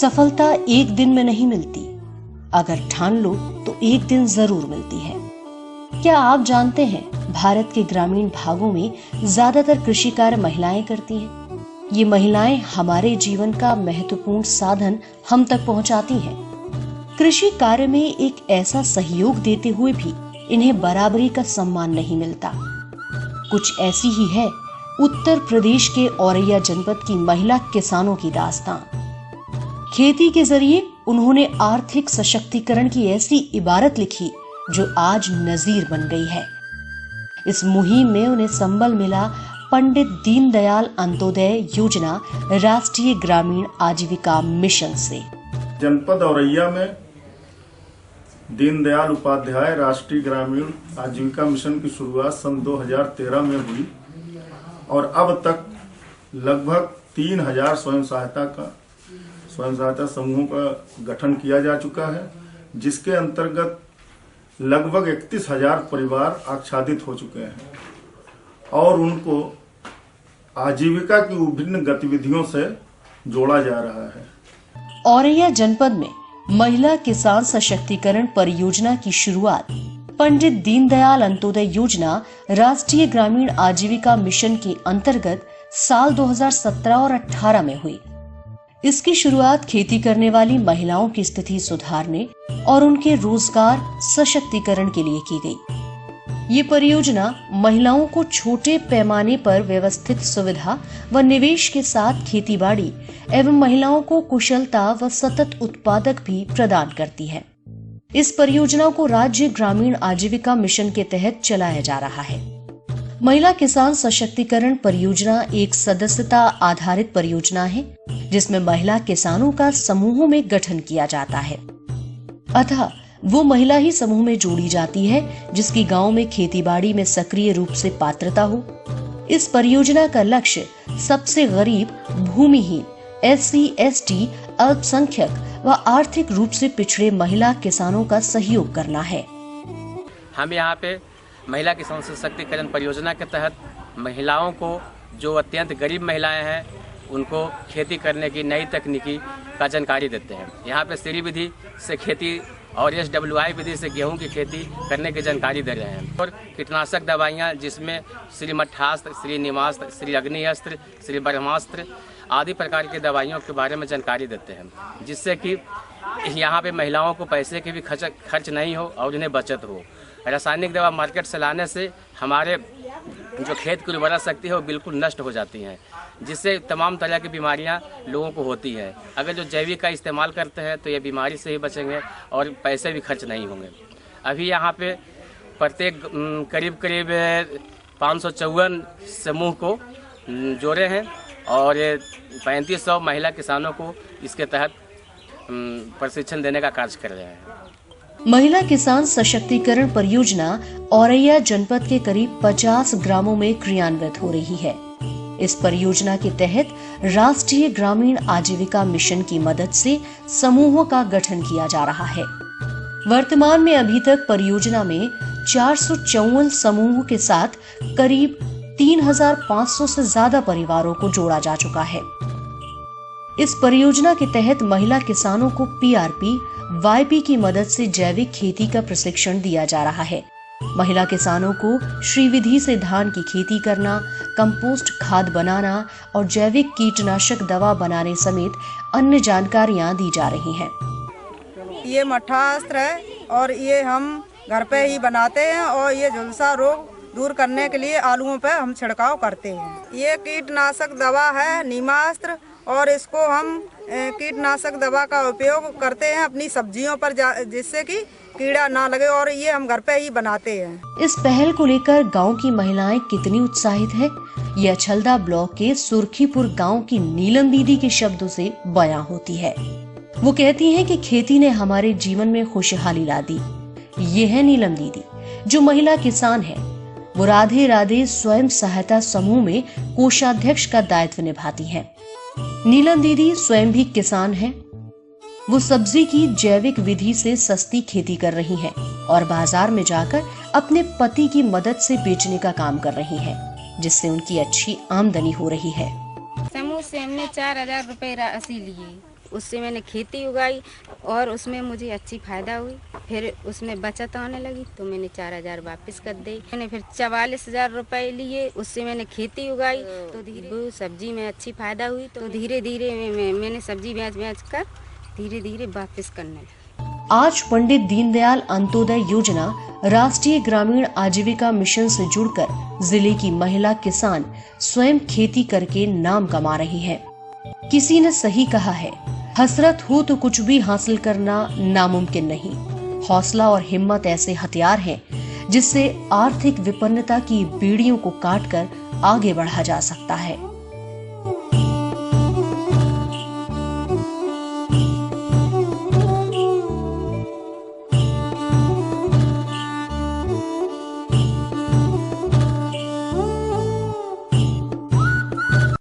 सफलता एक दिन में नहीं मिलती, अगर ठान लो तो एक दिन जरूर मिलती है। क्या आप जानते हैं भारत के ग्रामीण भागों में ज्यादातर कृषि कार्य महिलाएं करती हैं। ये महिलाएं हमारे जीवन का महत्वपूर्ण साधन हम तक पहुंचाती हैं। कृषि कार्य में एक ऐसा सहयोग देते हुए भी इन्हें बराबरी का सम्मान नहीं मिलता। कुछ ऐसी ही है उत्तर प्रदेश के औरैया जनपद की महिला किसानों की दास्तान। खेती के जरिए उन्होंने आर्थिक सशक्तिकरण की ऐसी इबारत लिखी जो आज नजीर बन गई है। इस मुहिम में उन्हें संबल मिला पंडित दीनदयाल अंत्योदय योजना राष्ट्रीय ग्रामीण आजीविका मिशन से। जनपद औरैया में दीनदयाल उपाध्याय राष्ट्रीय ग्रामीण आजीविका मिशन की शुरुआत सन 2013 में हुई और अब तक लगभग 3000 स्वयं सहायता समूहों का गठन किया जा चुका है, जिसके अंतर्गत लगभग 31,000 परिवार आच्छादित हो चुके हैं और उनको आजीविका की विभिन्न गतिविधियों से जोड़ा जा रहा है। औरैया जनपद में महिला किसान सशक्तिकरण परियोजना की शुरुआत पंडित दीनदयाल अंत्योदय योजना राष्ट्रीय ग्रामीण आजीविका मिशन के अंतर्गत साल 2017 और 18 में हुई। इसकी शुरुआत खेती करने वाली महिलाओं की स्थिति सुधारने और उनके रोजगार सशक्तिकरण के लिए की गई। ये परियोजना महिलाओं को छोटे पैमाने पर व्यवस्थित सुविधा व निवेश के साथ खेतीबाड़ी एवं महिलाओं को कुशलता व सतत उत्पादक भी प्रदान करती है। इस परियोजना को राज्य ग्रामीण आजीविका मिशन के तहत चलाया जा रहा है। महिला किसान सशक्तिकरण परियोजना एक सदस्यता आधारित परियोजना है, जिसमें महिला किसानों का समूहों में गठन किया जाता है। अतः वो महिला ही समूह में जोड़ी जाती है जिसकी गांव में खेतीबाड़ी में सक्रिय रूप से पात्रता हो। इस परियोजना का लक्ष्य सबसे गरीब, भूमिहीन, SC, ST, अल्पसंख्यक व आर्थिक रूप से पिछड़े महिला किसानों का सहयोग करना है। हम यहाँ पे महिला किसान सशक्तिकरण परियोजना के तहत महिलाओं को, जो अत्यंत गरीब महिलाएं हैं, उनको खेती करने की नई तकनीकी का जानकारी देते हैं। यहाँ पे श्री विधि से खेती और SWI विधि से गेहूं की खेती करने की जानकारी दे रहे हैं और कीटनाशक दवाइयाँ, जिसमें श्री मठास्त्र, श्री निमास्त्र, श्री अग्निअस्त्र, श्री ब्रह्मास्त्र आदि प्रकार की दवाइयों के बारे में जानकारी देते हैं, जिससे कि यहाँ पे महिलाओं को पैसे की भी खर्च नहीं हो और उन्हें बचत हो। रासायनिक दवा मार्केट से लाने से हमारे जो खेत की उर्वरा शक्ति है वो बिल्कुल नष्ट हो जाती हैं, जिससे तमाम तरह की बीमारियां लोगों को होती है। अगर जो जैविक का इस्तेमाल करते हैं तो ये बीमारी से ही बचेंगे और पैसे भी खर्च नहीं होंगे। अभी यहाँ पे प्रत्येक करीब 554 समूह को जोड़े हैं और 3500 महिला किसानों को इसके तहत प्रशिक्षण देने का कार्य कर रहे हैं। महिला किसान सशक्तिकरण परियोजना औरैया जनपद के करीब 50 ग्रामों में क्रियान्वित हो रही है। इस परियोजना के तहत राष्ट्रीय ग्रामीण आजीविका मिशन की मदद से समूहों का गठन किया जा रहा है। वर्तमान में अभी तक परियोजना में 454 समूहों के साथ करीब 3500 से ज्यादा परिवारों को जोड़ा जा चुका है। इस परियोजना के तहत महिला किसानों को PRP, YP की मदद से जैविक खेती का प्रशिक्षण दिया जा रहा है। महिला किसानों को श्रीविधि से धान की खेती करना, कंपोस्ट खाद बनाना और जैविक कीटनाशक दवा बनाने समेत अन्य जानकारियां दी जा रही हैं। ये मठास्त्र है और ये हम घर पे ही बनाते हैं और ये झुलसा रोग दूर करने के लिए आलूओं पे हम छिड़काव करते हैं। ये कीटनाशक दवा है नीमास्त्र और इसको हम कीटनाशक दवा का उपयोग करते हैं अपनी सब्जियों पर, जिससे कि कीड़ा ना लगे और ये हम घर पे ही बनाते हैं। इस पहल को लेकर गांव की महिलाएं कितनी उत्साहित है, ये अछलदा ब्लॉक के सुर्खीपुर गांव की नीलम दीदी के शब्दों से बयां होती है। वो कहती हैं कि खेती ने हमारे जीवन में खुशहाली ला दी। ये है नीलम दीदी, जो महिला किसान है। वो राधे राधे स्वयं सहायता समूह में कोषाध्यक्ष का दायित्व निभाती हैं। नीलम दीदी स्वयं भी किसान हैं। वो सब्जी की जैविक विधि से सस्ती खेती कर रही हैं और बाजार में जाकर अपने पति की मदद से बेचने का काम कर रही हैं, जिससे उनकी अच्छी आमदनी हो रही है। समूह से हमने 4000 रुपए राशि लिए। उससे मैंने खेती उगाई और उसमें मुझे अच्छी फायदा हुई। फिर उसमें बचत आने लगी तो मैंने 4,000 वापस कर दी। मैंने फिर 44,000 रुपए लिए, उससे मैंने खेती उगाई तो धीरे सब्जी में अच्छी फायदा हुई। तो धीरे धीरे मैंने सब्जी बेच कर धीरे धीरे वापस करने लगी। आज पंडित दीनदयाल अंत्योदय योजना राष्ट्रीय ग्रामीण आजीविका मिशन से जुड़कर जिले की महिला किसान स्वयं खेती करके नाम कमा रही है। किसी ने सही कहा है, हसरत हो तो कुछ भी हासिल करना नामुमकिन नहीं। हौसला और हिम्मत ऐसे हथियार हैं जिससे आर्थिक विपन्नता की बेड़ियों को काटकर आगे बढ़ा जा सकता है।